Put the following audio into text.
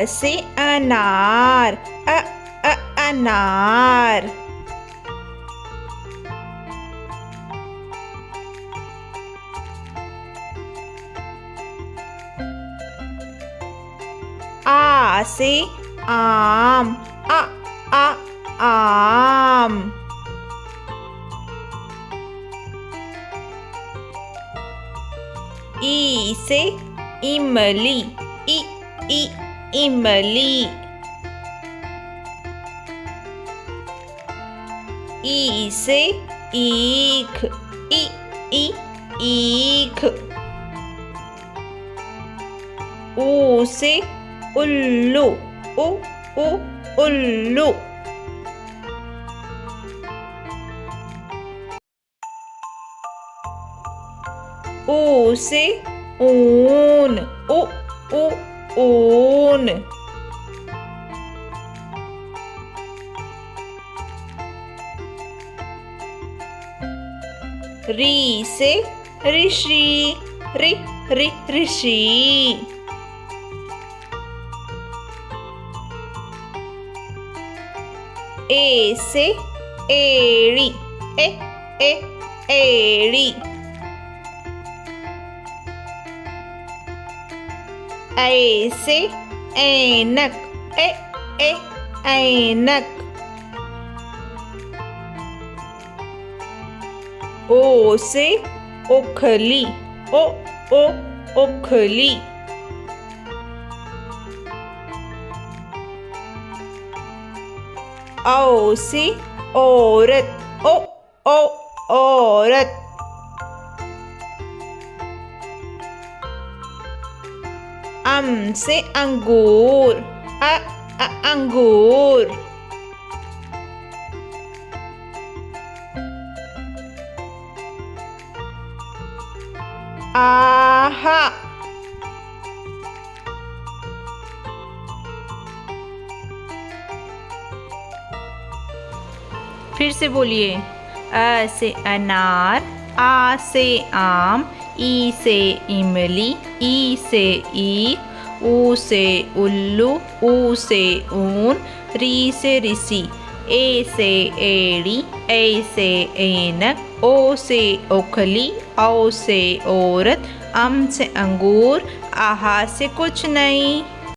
से अनार, अनार। आ से आम, आम। ई से इमली, इमली। ई से ईख, ईख। ऊ से उल्लू, उल्लू। ऊ से ऊन, ऊन। री से ऋषि, ऋषि। ए से एड़ी, एड़ी। ऐ से ऐनक, ऐनक। ओ से ओखली, ओखली। औ से औरत, औरत। अम से अंगूर, अंगूर। आहा। फिर से बोलिए। अ से अनार, आ से आम, ई से इमली, ई से ईख, ऊ से उल्लू, ऊ से ऊन, री से ऋषि, ए से एड़ी, ए से ऐनक, ओ से ओखली, औ से औरत, अम से अंगूर, आहा से कुछ नहीं।